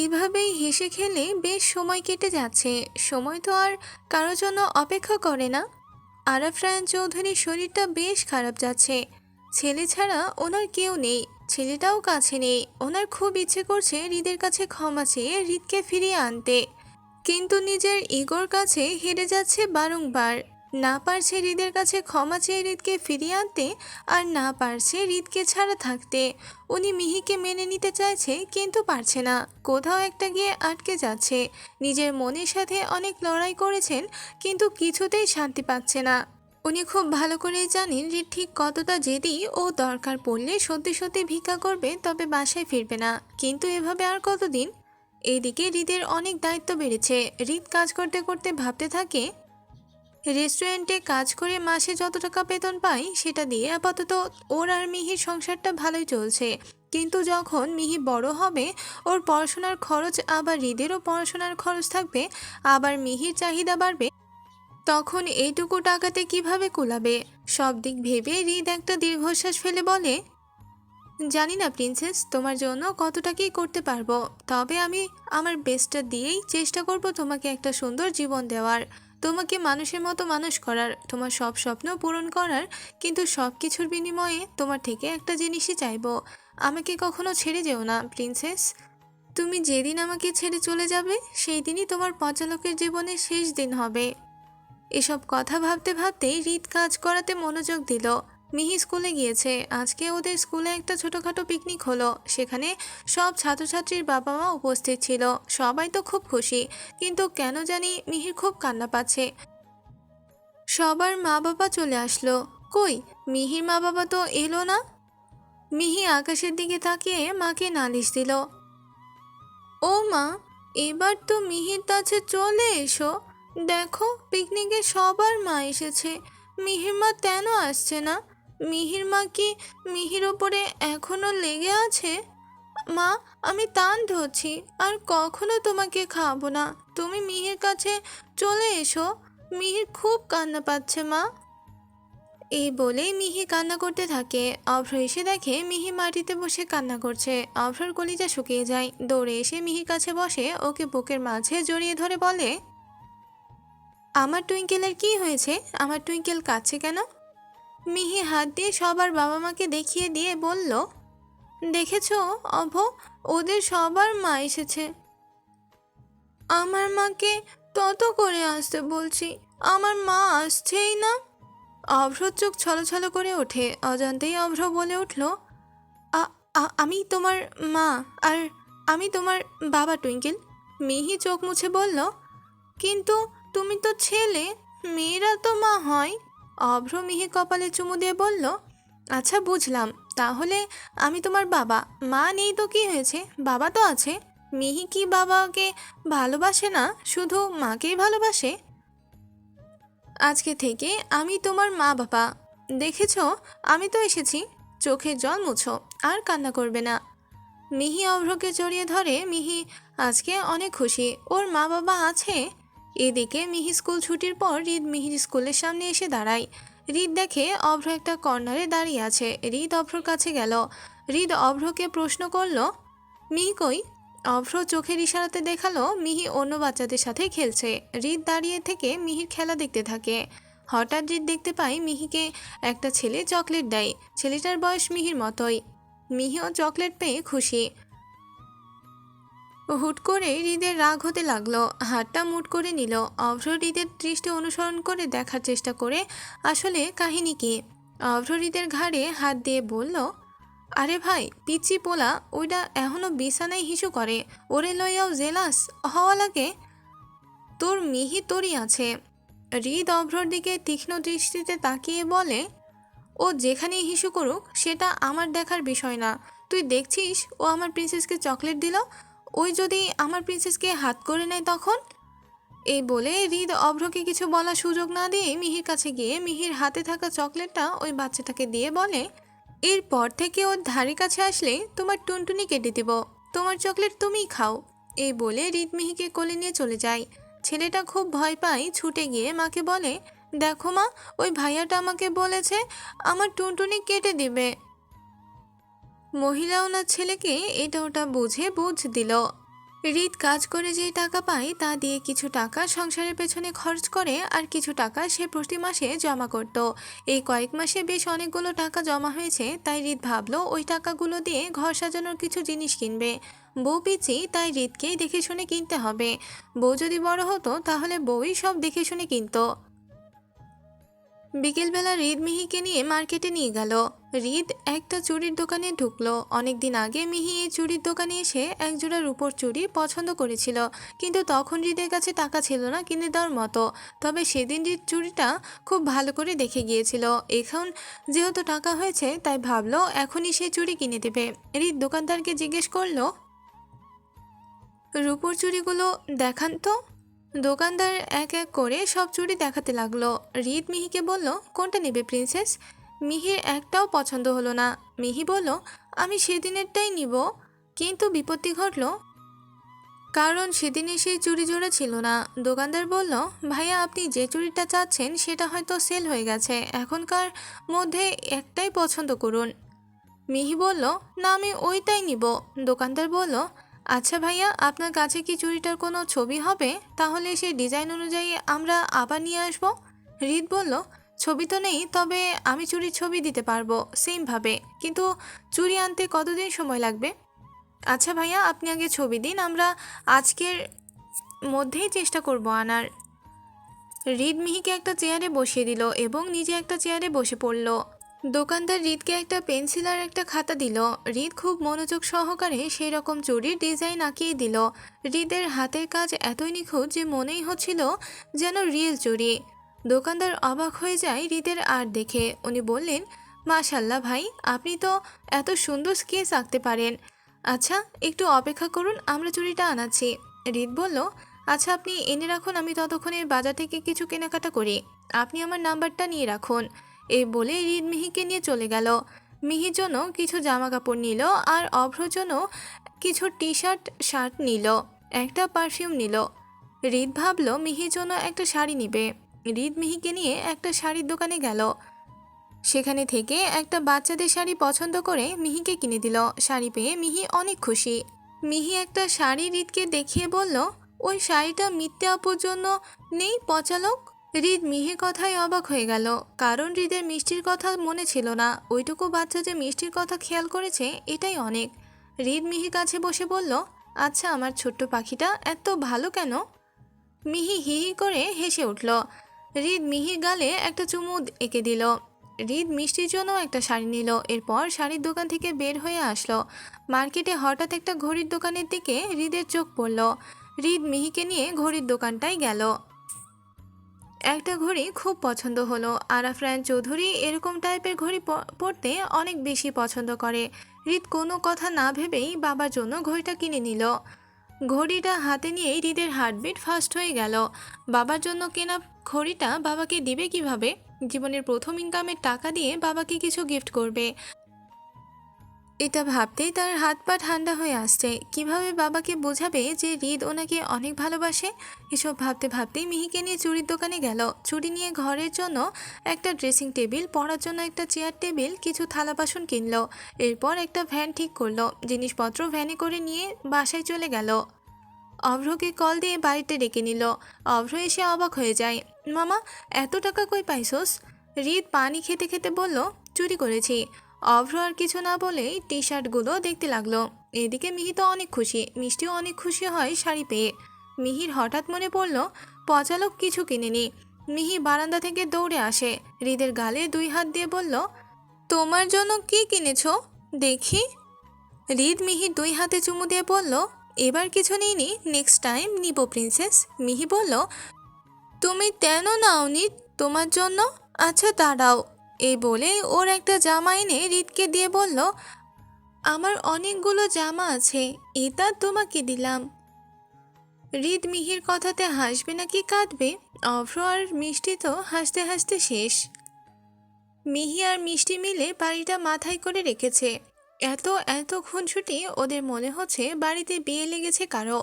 এভাবেই হেসে খেলে বেশ সময় কেটে যাচ্ছে। সময় তো আর কারোর জন্য অপেক্ষা করে না। আরাফ রায়ান চৌধুরীর শরীরটা বেশ খারাপ যাচ্ছে। ছেলে ছাড়া ওনার কেউ নেই, ছেলেটাও কাছে নেই। ওনার খুব ইচ্ছে করছে হৃদের কাছে ক্ষমা চেয়ে হৃদকে ফিরিয়ে আনতে, কিন্তু নিজের ইগোর কাছে হেরে যাচ্ছে বারংবার। না পারছে হৃদের কাছে ক্ষমা চেয়ে হৃদকে ফিরিয়ে আনতে, আর না পারছে হৃদকে ছাড়া থাকতে। উনি মিহিকে মেনে নিতে চাইছে কিন্তু পারছে না, কোথাও একটা গিয়ে আটকে যাচ্ছে। নিজের মনের সাথে অনেক লড়াই করেছেন কিন্তু কিছুতেই শান্তি পাচ্ছে না। উনি খুব ভালো করেই জানেন হৃদ ঠিক কতটা জেদি ও দরকার পড়লে সত্যি সত্যি ভিক্ষা করবে, তবে বাসায় ফিরবে না। কিন্তু এভাবে আর কতদিন? এইদিকে হৃদের অনেক দায়িত্ব বেড়েছে। হৃদ কাজ করতে করতে ভাবতে থাকে, রেস্টুরেন্টে কাজ করে মাসে যত টাকা বেতন পাই সেটা দিয়ে আপাতত ওর আর মিহির সংসারটা ভালোই চলছে। কিন্তু যখন মিহি বড় হবে, ওর পড়াশোনার খরচ, আবার হৃদেরও পড়াশোনার খরচ থাকবে, আবার মিহির চাহিদা বাড়বে, তখন এইটুকু টাকাতে কিভাবে কুলাবে? সব দিক ভেবে হৃদ একটা দীর্ঘশ্বাস ফেলে বলে, জানি না প্রিন্সেস, তোমার জন্য কতটা কি করতে পারবো, তবে আমি আমার বেস্টটা দিয়েই চেষ্টা করব তোমাকে একটা সুন্দর জীবন দেওয়ার, তোমাকে মানুষের মতো মানুষ করার, তোমার সব স্বপ্ন পূরণ করার। কিন্তু সব কিছুর বিনিময়ে তোমার থেকে একটা জিনিসই চাইবো, আমাকে কখনো ছেড়ে যেও না প্রিন্সেস। তুমি যেদিন আমাকে ছেড়ে চলে যাবে সেই দিনই তোমার পচালকের জীবনের শেষ দিন হবে। এসব কথা ভাবতে ভাবতেই হৃদ কাজ করাতে মনোযোগ দিল। মিহি স্কুলে গিয়েছে। আজকে ওদের স্কুলে একটা ছোটখাটো পিকনিক হলো। সেখানে সব ছাত্রছাত্রীর বাবা মা উপস্থিত ছিল। সবাই তো খুব খুশি, কিন্তু কেন জানি মিহির খুব কান্না পাচ্ছে। সবার মা বাবা চলে আসলো, কই মিহির মা বাবা তো এলো না। মিহি আকাশের দিকে তাকিয়ে মাকে নালিশ দিল, ও মা, এবার তো মিহির কাছে চলে এসো। দেখো পিকনিকে সবার মা এসেছে, মিহির মা কেন আসছে না? মিহির মা কি মিহির ওপরে এখনো লেগে আছে? মা, আমি তান ধরছি, আর কখনো তোমাকে খাওয়াবো না। তুমি মিহির কাছে চলে এসো, মিহির খুব কান্না পাচ্ছে মা। এই বলেই মিহি কান্না করতে থাকে। অভ্র এসে দেখে মিহি মাটিতে বসে কান্না করছে। অভ্রর কলিজা শুকিয়ে যায়। দৌড়ে এসে মিহির কাছে বসে ওকে বুকের মাঝে জড়িয়ে ধরে বলে, আমার টুইঙ্কেলের কি হয়েছে? আমার টুইঙ্কেল কাঁদছে কেন? মিহি হাত দিয়ে সবার বাবা মাকে দেখিয়ে দিয়ে বলল, দেখেছো অভ, ওদের সবার মা এসেছে। আমার মাকে তত করে আসতে বলছি, আমার মা আসছেই না। অভ্র চোখ ছলছল করে ওঠে। অজান্তেই অভ্র বলে উঠল, আমি তোমার মা, আর আমি তোমার বাবা টুইঙ্কেল। মিহি চোখ মুছে বলল, কিন্তু তুমি তো ছেলে, মেয়েরা তো মা হয়। অভ্র মিহি কপালে চুমু দিয়ে বলল, আচ্ছা বুঝলাম, তাহলে আমি তোমার বাবা। মা নেই তো কি হয়েছে, বাবা তো আছে। মিহি কি বাবাকে ভালোবাসে না, শুধু মাকেই ভালোবাসে? আজকে থেকে আমি তোমার মা বাবা। দেখেছো, আমি তো এসেছি, চোখের জল মুছো, আর কান্না করবে না। মিহি অভ্রকে জড়িয়ে ধরে। মিহি আজকে অনেক খুশি, ওর মা বাবা আছে। এদিকে মিহি স্কুল ছুটির পর হৃদ মিহির স্কুলের সামনে এসে দাঁড়ায়। হৃদ দেখে অভ্র একটা কর্নারে দাঁড়িয়ে আছে। হৃদ অভ্রর কাছে গেল। হৃদ অভ্রকে প্রশ্ন করলো, মিহি কই? অভ্র চোখের ইশারাতে দেখালো মিহি অন্য বাচ্চাদের সাথে খেলছে। হৃদ দাঁড়িয়ে থেকে মিহির খেলা দেখতে থাকে। হঠাৎ হৃদ দেখতে পাই মিহিকে একটা ছেলে চকলেট দেয়। ছেলেটার বয়স মিহির মতোই। মিহিও চকলেট পেয়ে খুশি। হুট করে হৃদের রাগ হতে লাগলো। হাতটা মুট করে নিল। অভ্র হৃদের দৃষ্টি অনুসরণ করে দেখার চেষ্টা করে আসলে কাহিনী কি। অভ্র হৃদের ঘাড়ে হাত দিয়ে বলল, আরে ভাই পিচ্চি পোলা, ওইটা এখনো বিছানায় হিসু করে, ওরে লইয়াও জেলাস হওয়া লাগে? তোর মিহি তোরই আছে। হৃদ অভ্রর দিকে তীক্ষ্ণ দৃষ্টিতে তাকিয়ে বলে, ও যেখানেই হিসু করুক সেটা আমার দেখার বিষয় না। তুই দেখছিস ও আমার প্রিন্সেসকে চকলেট দিল, ওই যদি আমার প্রিন্সেসকে হাত করে নেয় তখন? এই বলে হৃদ অভ্রকে কিছু বলার সুযোগ না দিয়ে মিহির কাছে গিয়ে মিহির হাতে থাকা চকলেটটা ওই বাচ্চাটাকে দিয়ে বলে, এরপর থেকে ওর ধারে কাছে আসলে তোমার টুনটুনি কেটে দিব, তোমার চকলেট তুমিই খাও। এই বলে হৃদ মিহিকে কোলে নিয়ে চলে যায়। ছেলেটা খুব ভয় পায়, ছুটে গিয়ে মাকে বলে, দেখো মা, ওই ভাইয়াটা আমাকে বলেছে আমার টুনটুনি কেটে দিবে। মহিলা ওনার ছেলেকে এটা ওটা বুঝে বুঝ দিল। রিত কাজ করে যে টাকা পায় তা দিয়ে কিছু টাকা সংসারের পেছনে খরচ করে আর কিছু টাকা সে প্রতি মাসে জমা করত। এই কয়েক মাসে বেশ অনেকগুলো টাকা জমা হয়েছে, তাই রিত ভাবলো ওই টাকাগুলো দিয়ে ঘর সাজানোর কিছু জিনিস কিনবে। বউ পিচি, তাই রিতকেই দেখে শুনে কিনতে হবে। বউ যদি বড় হতো তাহলে বউই সব দেখে শুনে কিনতো। বিকেলবেলা রিদ মিহিকে নিয়ে মার্কেটে নিয়ে গেল। রিদ একটা চুড়ির দোকানে ঢুকলো। অনেকদিন আগে মিহি এই চুড়ির দোকানে এসে একজোড়া রূপোর চুড়ি পছন্দ করেছিল, কিন্তু তখন রিদের কাছে টাকা ছিল না কিনে দেওয়ার মতো। তবে সেদিন রিদ চুড়িটা খুব ভালো করে দেখে গিয়েছিল। এখন যেহেতু টাকা হয়েছে তাই ভাবলো এখনই সে চুড়ি কিনে দেবে। রিদ দোকানদারকে জিজ্ঞেস করলো, রূপোর চুড়িগুলো দেখান তো। দোকানদার এক এক করে সব চুড়ি দেখাতে লাগলো। রিদ মিহিকে বলল, কোনটা নেবে প্রিন্সেস? মিহির একটাও পছন্দ হলো না। মিহি বলল, আমি সেদিনেরটাই নিব। কিন্তু বিপত্তি ঘটলো, কারণ সেদিনে সেই চুড়ি জোড়া ছিল না। দোকানদার বলল, ভাইয়া আপনি যে চুড়িটা চাচ্ছেন সেটা হয়তো সেল হয়ে গেছে, এখনকার মধ্যে একটাই পছন্দ করুন। মিহি বলল, না আমি ওইটাই নিব। দোকানদার বলল, আচ্ছা ভাইয়া আপনার কাছে কি চুড়িটার কোনো ছবি হবে? তাহলে সেই ডিজাইন অনুযায়ী আমরা আবার নিয়ে আসব। রিদ বলল, ছবি তো নেই, তবে আমি চুড়ির ছবি দিতে পারবো সেমভাবে, কিন্তু চুড়ি আনতে কতদিন সময় লাগবে? আচ্ছা ভাইয়া আপনি আগে ছবি দিন, আমরা আজকের মধ্যেই চেষ্টা করব আনার। রিদ মিহিকে একটা চেয়ারে বসিয়ে দিল এবং নিজে একটা চেয়ারে বসে পড়ল। দোকানদার রিদকে একটা পেন্সিল আর একটা খাতা দিল। রিদ খুব মনোযোগ সহকারে সেই রকম চুড়ির ডিজাইন আঁকিয়ে দিল। রিদের হাতের কাজ এতই নিখুঁত যে মনেই হচ্ছিল যেন রিয়েল চুড়ি। দোকানদার অবাক হয়ে যায় রিদের আর্ট দেখে। উনি বললেন, মাশাল্লাহ ভাই, আপনি তো এত সুন্দর স্কেচ আঁকতে পারেন। আচ্ছা একটু অপেক্ষা করুন, আমরা চুড়িটা আনাচ্ছি। রিদ বলল, আচ্ছা আপনি এনে রাখুন, আমি ততক্ষণে বাজার থেকে কিছু কেনাকাটা করি। আপনি আমার নাম্বারটা নিয়ে রাখুন। এই বলে রিদ মিহিকে নিয়ে চলে গেল। মিহির জন্য কিছু জামা কাপড় নিল আর অভ্রর জন্য কিছু টি শার্ট শার্ট নিল, একটা পারফিউম নিল। রিদ ভাবলো মিহির জন্য একটা শাড়ি নিবে। রিদ মিহিকে নিয়ে একটা শাড়ির দোকানে গেল। সেখানে থেকে একটা বাচ্চাদের শাড়ি পছন্দ করে মিহিকে কিনে দিল। শাড়ি পেয়ে মিহি অনেক খুশি। মিহি একটা শাড়ি রিদকে দেখিয়ে বলল, ওই শাড়িটা মিথ্যে আপুর জন্য নেই পচালোক। রিদ মিহির কথায় অবাক হয়ে গেল, কারণ রিদের মিষ্টির কথা মনে ছিল না। ওইটুকু বাচ্চা যে মিষ্টির কথা খেয়াল করেছে এটাই অনেক। রিদ মিহির কাছে বসে বলল, আচ্ছা আমার ছোট্ট পাখিটা এত ভালো কেন? মিহি হি হি করে হেসে উঠল। রিদ মিহির গালে একটা চুমু এঁকে দিল। রিদ মিষ্টির জন্য একটা শাড়ি নিল। এরপর শাড়ির দোকান থেকে বের হয়ে আসলো। মার্কেটে হঠাৎ একটা ঘড়ির দোকানের দিকে রিদের চোখ পড়ল। রিদ মিহিকে নিয়ে ঘড়ির দোকানটায় গেল। একটা ঘড়ি খুব পছন্দ হলো। আরাফরান চৌধুরী এরকম টাইপের ঘড়ি পরতে অনেক বেশি পছন্দ করে। রিদ কোনো কথা না ভেবেই বাবার জন্য ঘড়িটা কিনে নিল। ঘড়িটা হাতে নিয়েই রিদের হার্টবিট ফাস্ট হয়ে গেল। বাবার জন্য কেনা ঘড়িটা বাবাকে দিবে কিভাবে? জীবনের প্রথম ইনকামের টাকা দিয়ে বাবাকে কিছু গিফট করবে, এটা ভাবতেই তার হাত পা ঠান্ডা হয়ে আসছে। কিভাবে বাবাকে বোঝাবে যে রিদ ওনাকে অনেক ভালোবাসে? এসব ভাবতে ভাবতেই মিহিকে নিয়ে চুড়ির দোকানে গেল। চুড়ি নিয়ে ঘরের জন্য একটা ড্রেসিং টেবিল, পড়ার জন্য একটা চেয়ার টেবিল, কিছু থালা বাসন কিনলো। এরপর একটা ভ্যান ঠিক করলো। জিনিসপত্র ভ্যানে করে নিয়ে বাসায় চলে গেল। অভ্রকে কল দিয়ে বাড়িতে ডেকে নিল। অভ্র এসে অবাক হয়ে যায়, মামা এত টাকা কই পাইছোস? রিদ পানি খেতে খেতে বলল, চুরি করেছি। অভ্র আর কিছু না বলেই টি শার্টগুলো দেখতে লাগলো। এদিকে মিহি তো অনেক খুশি, মিষ্টিও অনেক খুশি হয় শাড়ি পেয়ে। মিহির হঠাৎ মনে পড়ল পচালোক কিছু কিনেনি। মিহি বারান্দা থেকে দৌড়ে আসে, হৃদের গালে 2 হাত দিয়ে বলল, তোমার জন্য কি কিনেছো দেখি। হৃদ মিহির 2 হাতে চুমু দিয়ে বলল, এবার কিছু নিইনি, নেক্সট টাইম নিব প্রিন্সেস। মিহি বলল, তুমি কেন নাওনি তোমার জন্য? আচ্ছা দাঁড়াও। এই বলে ওর একটা জামা এনে হৃদকে দিয়ে বলল, আমার অনেকগুলো জামা আছে, এটা তোমাকে দিলাম। হৃদ মিহির কথাতে হাসবে নাকি কাঁদবে? অভ্র আর মিষ্টি তো হাসতে হাসতে শেষ। মিহি আর মিষ্টি মিলে বাড়িটা মাথায় করে রেখেছে। এত এত খুনসুটি, ওদের মনে হচ্ছে বাড়িতে বিয়ে লেগেছে কারো।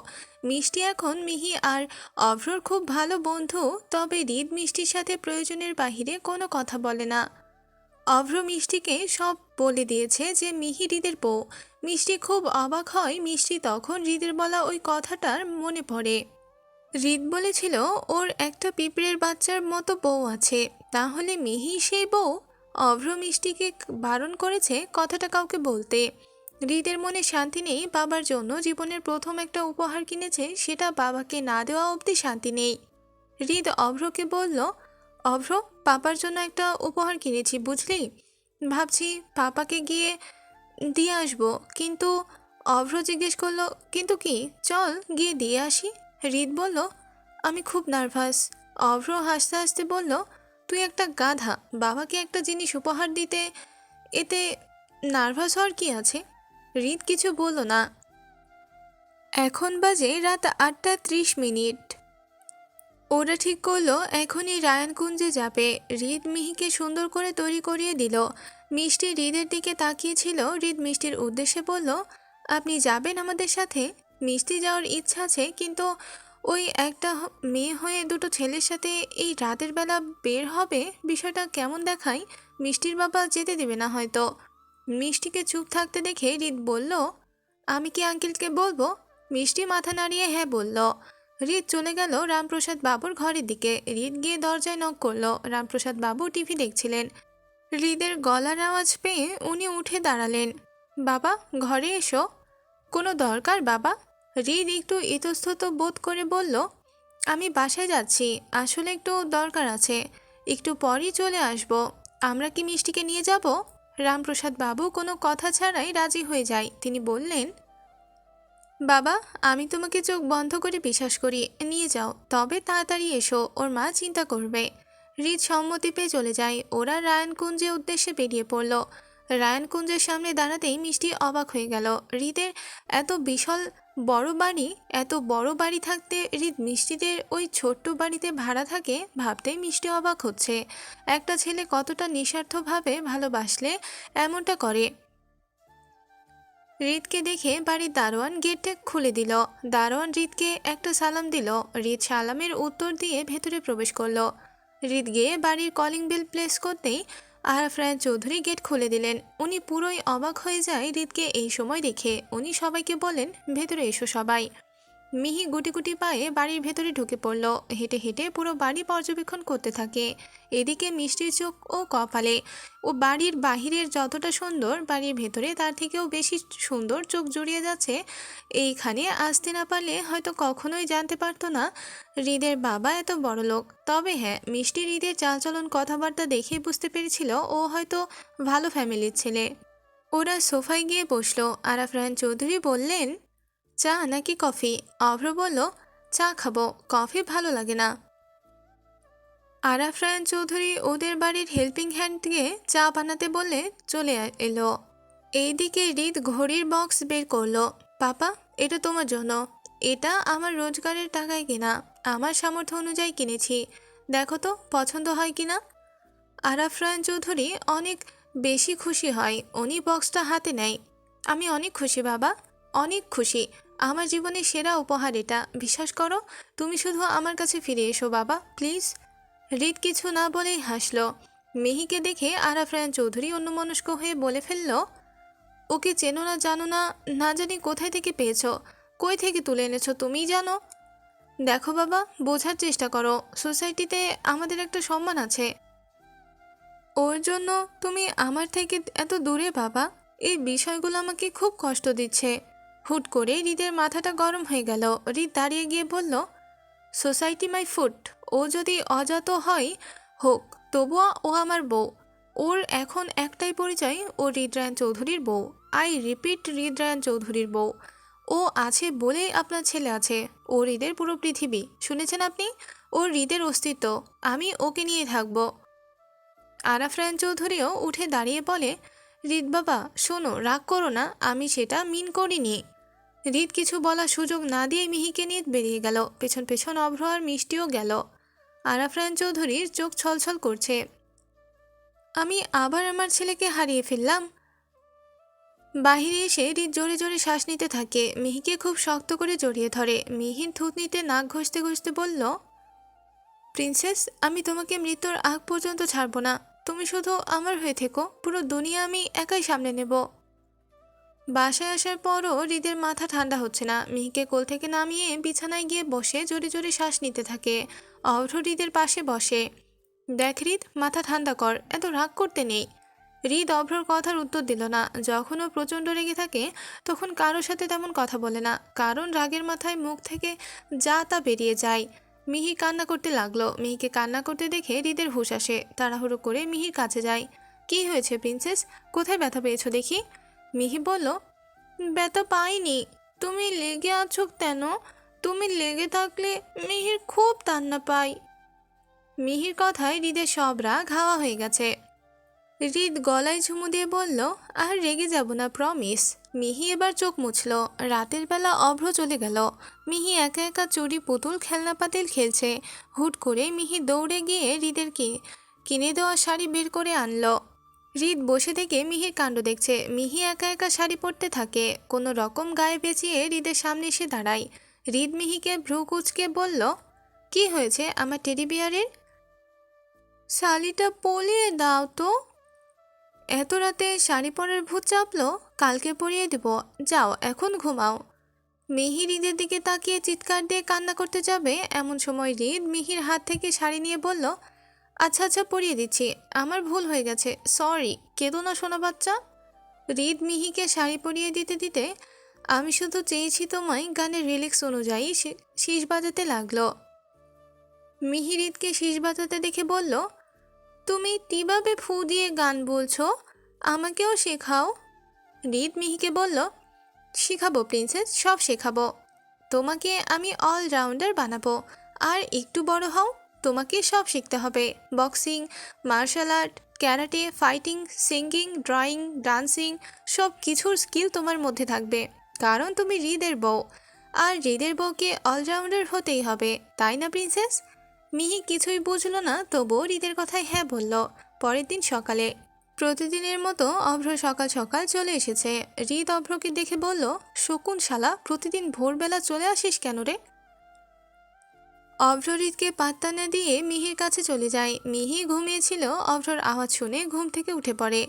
মিষ্টি এখন মিহি আর অভ্রর খুব ভালো বন্ধু, তবে হৃদ মিষ্টির সাথে প্রয়োজনের বাহিরে কোনো কথা বলে না। অভ্র মিষ্টিকে সব বলে দিয়েছে যে মিহি হৃদের বউ। মিষ্টি খুব অবাক হয়। মিষ্টি তখন হৃদের বলা ওই কথাটার মনে পড়ে। হৃদ বলেছিল ওর একটা পিঁপড়ের বাচ্চার মতো বউ আছে, তাহলে মিহি সেই বউ? অভ্র মিষ্টিকে বারণ করেছে কথাটা কাউকে বলতে। হৃদের মনে শান্তি নেই। বাবার জন্য জীবনের প্রথম একটা উপহার কিনেছে, সেটা বাবাকে না দেওয়া অবধি শান্তি নেই। হৃদ অভ্রকে বলল, অভ্র, পাপার জন্য একটা উপহার কিনেছি বুঝলি, ভাবছি পাপাকে গিয়ে দিয়ে আসবো। কিন্তু অভ্র জিজ্ঞেস করলো, কিন্তু কি? চল গিয়ে দিয়ে আসি। হৃদ বলল, আমি খুব নার্ভাস। অভ্র হাসতে হাসতে বলল, তুই একটা গাধা, বাবাকে একটা জিনিস উপহার দিতে এতে নার্ভাস হওয়ার কি আছে? হৃদ কিছু বলল না। এখন বাজে রাত 8:30। ওরা ঠিক করলো এখনই রায়ানকুঞ্জে যাবে। হৃদ মিহিকে সুন্দর করে তৈরি করিয়ে দিল। মিষ্টি হৃদের দিকে তাকিয়েছিল। হৃদ মিষ্টির উদ্দেশ্যে বলল, আপনি যাবেন আমাদের সাথে? মিষ্টি যাওয়ার ইচ্ছা আছে, কিন্তু ওই একটা মেয়ে হয়ে দুটো ছেলের সাথে এই রাতের বেলা বের হবে, বিষয়টা কেমন দেখায়। মিষ্টির বাবা যেতে দেবে না হয়তো। মিষ্টিকে চুপ থাকতে দেখে হৃদ বলল, আমি কি আঙ্কেলকে বলবো? মিষ্টি মাথা নাড়িয়ে হ্যাঁ বলল। হৃদ চলে গেল রামপ্রসাদ বাবুর ঘরের দিকে। হৃদ গিয়ে দরজায় নক করলো। রামপ্রসাদ বাবু টিভি দেখছিলেন। হৃদের গলার আওয়াজ পেয়ে উনি উঠে দাঁড়ালেন। বাবা, ঘরে এসো। কোনো দরকার বাবা? হৃদ একটু ইতস্তত বোধ করে বলল, আমি বাসায় যাচ্ছি, আসলে একটু দরকার আছে, একটু পরই চলে আসব। আমরা কি মিষ্টিকে নিয়ে যাব? রামপ্রসাদ বাবু কোনো কথা ছাড়াই রাজি হয়ে যায়। তিনি বললেন, বাবা, আমি তোমাকে চোখ বন্ধ করে বিশ্বাস করি, নিয়ে যাও, তবে তাড়াতাড়ি এসো, ওর মা চিন্তা করবে। হৃদ সম্মতি পেয়ে চলে যায়। ওরা রায়ানকুঞ্জের উদ্দেশ্যে বেরিয়ে পড়ল। রায়ানকুঞ্জের সামনে দাঁড়াতেই মিষ্টি অবাক হয়ে গেল। হৃদের এত বিশাল বড় বাড়ি, এত বড় বাড়ি থাকতে হৃদ মিষ্টিদের ওই ছোট্ট বাড়িতে ভাড়া থাকে, ভাবতেই মিষ্টি অবাক হচ্ছে। একটা ছেলে কতটা নিঃস্বার্থভাবে ভালোবাসলে এমনটা করে। হৃদকে দেখে বাড়ির দারোয়ান গেটটা খুলে দিল। দারোয়ান হৃদকে একটা সালাম দিল। হৃদ সালামের উত্তর দিয়ে ভেতরে প্রবেশ করলো। হৃদ গিয়ে বাড়ির কলিং বেল প্লেস করতেই আরাফ রায়হান চৌধুরী গেট খুলে দিলেন। উনি পুরোই অবাক হয়ে যায় হৃদকে এই সময় দেখে। উনি সবাইকে বলেন, ভেতরে এসো সবাই। মিহি গুটি গুটি পায়ে বাড়ির ভেতরে ঢুকে পড়ল। হেঁটে হেঁটে পুরো বাড়ি পর্যবেক্ষণ করতে থাকে। এদিকে মিষ্টির চোখ ও কপালে। ও বাড়ির বাহিরের যতটা সুন্দর, বাড়ির ভেতরে তার থেকেও বেশি সুন্দর চোখ জুড়িয়ে যাচ্ছে। এইখানে আসতে না পারলে হয়তো কখনোই জানতে পারতো না হৃদের বাবা এত বড় লোক। তবে হ্যাঁ, মিষ্টি হৃদের চালচলন কথাবার্তা দেখে বুঝতে পেরেছিল ও হয়তো ভালো ফ্যামিলির ছেলে। ওরা সোফায় গিয়ে বসলো। আরাফ রায়হান চৌধুরী বললেন, চা নাকি কফি? অভ্র বলল, চা খাবো, কফি ভালো লাগে না। আরাফ রায়হান চৌধুরী ওদের বাড়ির হেল্পিং হ্যান্ড দিয়ে চা বানাতে বলে চলে এলো। এইদিকে হৃদ ঘড়ির বক্স বের করলো। পাপা, এটা তোমার জন্য। এটা আমার রোজগারের টাকায় কেনা, আমার সামর্থ্য অনুযায়ী কিনেছি, দেখো তো পছন্দ হয় কিনা। আরাফ রায়হান চৌধুরী অনেক বেশি খুশি হয়। উনি বক্সটা হাতে নেয়। আমি অনেক খুশি বাবা, অনেক খুশি। আমার জীবনের সেরা উপহার এটা, বিশ্বাস করো। তুমি শুধু আমার কাছে ফিরে এসো বাবা, প্লিজ। হৃদ কিছু না বলেই হাসলো। মিহিকে দেখে আরাফ রায়হান চৌধুরী অন্যমনস্ক হয়ে বলে ফেলল, ওকে চেনো না, জানো না, না জানি কোথায় থেকে পেয়েছো, কই থেকে তুলে এনেছো তুমিই জানো। দেখো বাবা, বোঝার চেষ্টা করো, সোসাইটিতে আমাদের একটা সম্মান আছে। ওর জন্য তুমি আমার থেকে এত দূরে বাবা। এই বিষয়গুলো আমাকে খুব কষ্ট দিচ্ছে। হুট করে হৃদের মাথাটা গরম হয়ে গেল। হৃদ দাঁড়িয়ে গিয়ে বলল, সোসাইটি মাই ফুট। ও যদি অজাত হয় হোক, তবুও ও আমার বউ। ওর এখন একটাই পরিচয়, ও হৃদ রায়হান চৌধুরীর বউ। আই রিপিট, হৃদ রায়হান চৌধুরীর বউ। ও আছে বলেই আপনার ছেলে আছে। ও হৃদের পুরো পৃথিবী, শুনেছেন আপনি? ওর হৃদের অস্তিত্ব। আমি ওকে নিয়ে থাকবো। আরাফ রায়হান চৌধুরীও উঠে দাঁড়িয়ে বলে, হৃদ বাবা শোনো, রাগ করো না, আমি সেটা মিন করিনি। হৃদ কিছু বলার সুযোগ না দিয়ে মিহিকে নিয়ে বেরিয়ে গেল। পেছন পেছন অভ্র আর মিষ্টিও গেল। আরাফ রায়হান চৌধুরীর চোখ ছলছল করছে। আমি আবার আমার ছেলেকে হারিয়ে ফেললাম। বাহিরে এসে হৃদ জোরে জোরে শ্বাস নিতে থাকে। মিহিকে খুব শক্ত করে জড়িয়ে ধরে। মিহির থুতনিতে নাক ঘষতে ঘষতে বলল, প্রিন্সেস, আমি তোমাকে মৃত্যুর আগ পর্যন্ত ছাড়বো না। তুমি শুধু আমার হয়ে থেকো, পুরো দুনিয়া আমি একাই সামলে নেব। বাসায় আসার পরও হৃদের মাথা ঠান্ডা হচ্ছে না। মিহিকে কোল থেকে নামিয়ে বিছানায় গিয়ে বসে জোরে জোরে শ্বাস নিতে থাকে। অভ্র হৃদের পাশে বসে। দেখ হৃদ, মাথা ঠান্ডা কর, এত রাগ করতে নেই। হৃদ অভ্রর কথার উত্তর দিল না। যখন ও প্রচণ্ড রেগে থাকে তখন কারোর সাথে তেমন কথা বলে না, কারণ রাগের মাথায় মুখ থেকে যা তা বেরিয়ে যায়। মিহি কান্না করতে লাগলো। মিহিকে কান্না করতে দেখে হৃদের হুঁশ আসে। তাড়াহুড়ো করে মিহির কাছে যায়। কি হয়েছে প্রিন্সেস, কোথায় ব্যথা পেয়েছো দেখি? মিহি বলল, ব্যথা পাইনি। তুমি লেগে আছো কেন? তুমি লেগে থাকলে মিহির খুব কান্না পাই। মিহির কথায় হৃদের সব রাগ হাওয়া হয়ে গেছে। হৃদ গলায় চুমু দিয়ে বলল, আর রেগে যাব না, প্রমিস। মিহি এবার চোখ মুছল। রাতের বেলা অভ্র চলে গেল। মিহি একা একা চুরি পুতুল খেলনা পাতিল খেলছে। হুট করে মিহি দৌড়ে গিয়ে হৃদেরকে কিনে দেওয়া শাড়ি বের করে আনলো। হৃদ বসে থেকে মিহির কাণ্ড দেখছে। মিহি একা একা শাড়ি পরতে থাকে। কোনো রকম গায়ে পেঁচিয়ে হৃদের সামনে এসে দাঁড়ায়। হৃদ মিহিকে ভ্রু কুঁচকে বলল, কি হয়েছে আমার টেডি বিয়ারের? শাড়িটা পরিয়ে দাও তো। এত রাতে শাড়ি পরার ভূত চাপলো? কালকে পরিয়ে দেব, যাও এখন ঘুমাও। মিহি হৃদের দিকে তাকিয়ে চিৎকার দিয়ে কান্না করতে যাবে, এমন সময় হৃদ মিহির হাত থেকে শাড়ি নিয়ে বলল, আচ্ছা আচ্ছা পরিয়ে দিচ্ছি, আমার ভুল হয়ে গেছে, সরি, কেঁদো না সোনা বাচ্চা। হৃদ মিহিকে শাড়ি পরিয়ে দিতে দিতে, আমি শুধু চেয়েছি তোমায় গানের রিলিক্স অনুযায়ী শীষ বাজাতে লাগলো। মিহি হৃদকে শীষ বাজাতে দেখে বলল, তুমি কিভাবে ফু দিয়ে গান বলছো? আমাকেও শেখাও। হৃদ মিহিকে বলল, শিখাবো প্রিন্সেস, সব শেখাবো। তোমাকে আমি অলরাউন্ডার বানাবো। আর একটু বড় হও, তোমাকে সব শিখতে হবে। Boxing, martial art, karate, fighting, singing, drawing, dancing, সব কিছুর স্কিল তোমার মধ্যে থাকবে, কারণ তুমি হৃদের বউ। আর হৃদের বউকে অলরাউন্ডার হতেই হবে, তাই না প্রিন্সেস? মিহি কিছুই বুঝলো না, তবুও হৃদের কথায় হ্যাঁ বলল। পরের দিন সকালে প্রতিদিনের মতো অভ্র সকাল সকাল চলে এসেছে। হৃদ অভ্রকে দেখে বলল, শকুন শালা, প্রতিদিন ভোরবেলা চলে আসিস কেন রে? অভ্র হৃদকে পাত্তা না দিয়ে মিহির কাছে চলে যায়। মিহি ঘুমিয়েছিল। অভ্রর আওয়াজ শুনে ঘুম থেকে উঠে পড়ে।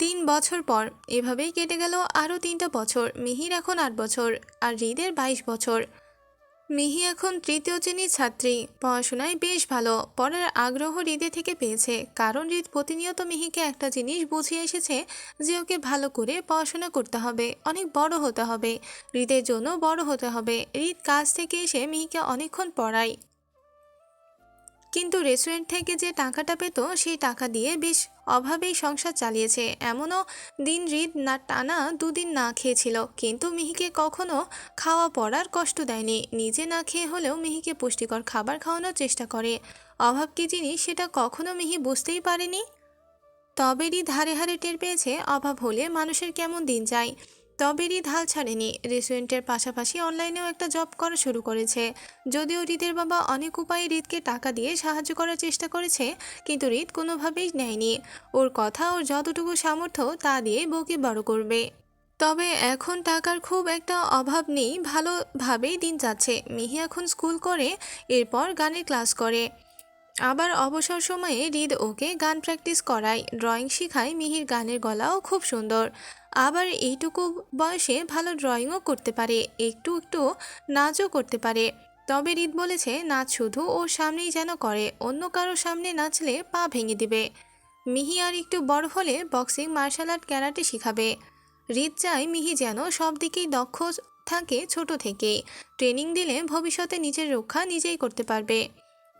3 বছর পর এভাবেই কেটে গেল আরও 3টা বছর। মিহির এখন 8 বছর আর হৃদের 22 বছর। মিহি এখন তৃতীয় শ্রেণীর ছাত্রী। পড়াশোনায় বেশ ভালো। পড়ার আগ্রহ হৃদে থেকে পেয়েছে, কারণ হৃদ প্রতিনিয়ত মিহিকে একটা জিনিস বুঝিয়ে এসেছে যে ওকে ভালো করে পড়াশোনা করতে হবে, অনেক বড় হতে হবে, হৃদের জন্য বড় হতে হবে। হৃদ কাজ থেকে এসে মিহিকে অনেকক্ষণ পড়ায়, কিন্তু রেস্টুরেন্ট থেকে যে টাকাটা পেত সেই টাকা দিয়ে বেশ অভাবেই সংসার চালিয়েছে। এমনও দিন হৃদ না টানা 2 দিন না খেয়েছিল, কিন্তু মিহিকে কখনো খাওয়া পড়ার কষ্ট দেয়নি। নিজে না খেয়ে হলেও মিহিকে পুষ্টিকর খাবার খাওয়ানোর চেষ্টা করে। অভাব কী জিনিস সেটা কখনো মিহি বুঝতেই পারেনি। তবেরই ধারে হারে টের পেয়েছে অভাব হলে মানুষের কেমন দিন যায়। তবেরই হাল ছাড়েনি। রেস্টুরেন্টের পাশাপাশি অনলাইনেও একটা জব করা শুরু করেছে। যদিও হৃদের বাবা অনেক উপায়ে হৃদকে টাকা দিয়ে সাহায্য করার চেষ্টা করেছে, কিন্তু হৃদ কোনোভাবেই নেয়নি। ওর কথা, ওর যতটুকু সামর্থ্য তা দিয়ে বউকে বড় করবে। তবে এখন টাকার খুব একটা অভাব নেই, ভালোভাবেই দিন যাচ্ছে। মিহি এখন স্কুল করে, এরপর গানের ক্লাস করে। আবার অবসর সময়ে হৃদ ওকে গান প্র্যাকটিস করায়, ড্রয়িং শেখায়। মিহির গানের গলাও খুব সুন্দর। আবার এইটুকু বয়সে ভালো ড্রয়িংও করতে পারে, একটু একটু নাচও করতে পারে। তবে হৃদ বলেছে নাচ শুধু ওর সামনেই যেন করে, অন্য কারোর সামনে নাচলে পা ভেঙে দিবে। মিহি আর একটু বড় হলে বক্সিং, মার্শাল আর্ট, ক্যারাটে শিখাবে। হৃদ চায় মিহি যেন সব দিকেই দক্ষ থাকে ছোট থেকেই। ট্রেনিং দিলে ভবিষ্যতে নিজের রক্ষা নিজেই করতে পারবে।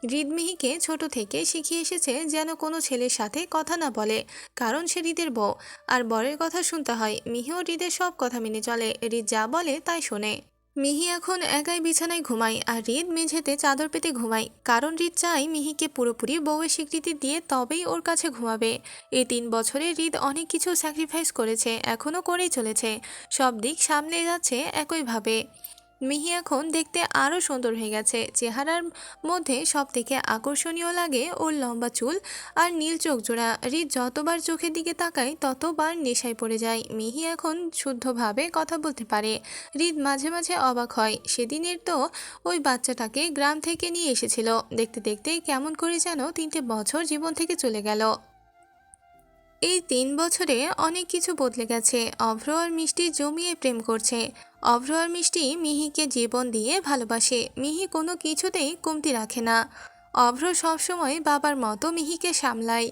হৃদ মিহিকে ছোট থেকে শিখিয়ে এসেছে যেন কোনো ছেলের সাথে কথা না বলে, কারণ সে হৃদের বউ আর বরের কথা শুনতে হয়। মিহিও হৃদের সব কথা মেনে চলে, হৃদ যা বলে তাই শোনে। মিহি এখন একাই বিছানায় ঘুমায় আর হৃদ মেঝেতে চাদর পেতে ঘুমায়, কারণ হৃদ চায় মিহিকে পুরোপুরি বউয়ের স্বীকৃতি দিয়ে তবেই ওর কাছে ঘুমাবে। এই 3 বছরে হৃদ অনেক কিছু স্যাক্রিফাইস করেছে, এখনও করেই চলেছে। সব দিক সামলে যাচ্ছে একইভাবে। মিহি এখন দেখতে আরও সুন্দর হয়ে গেছে। চেহারার মধ্যে সব থেকে আকর্ষণীয় লাগে ওর লম্বা চুল আর নীল চোখ জোড়া। হৃদ যতবার চোখের দিকে তাকায় ততবার নেশায় পড়ে যায়। মিহি এখন শুদ্ধভাবে কথা বলতে পারে। হৃদ মাঝে মাঝে অবাক হয়, সেদিনের তো ওই বাচ্চাটাকে গ্রাম থেকে নিয়ে এসেছিল। দেখতে দেখতে কেমন করে যেন 3টে বছর জীবন থেকে চলে গেল। এই 3 বছরে অনেক কিছু বদলে গেছে। অভ্র আর মিষ্টি জমিয়ে প্রেম করছে। অভ্র আর মিষ্টি মিহিকে জীবন দিয়ে ভালোবাসে। মিহি কোনো কিছুতেই কমতি রাখে না। অভ্র সবসময় বাবার মতো মিহিকে সামলায়।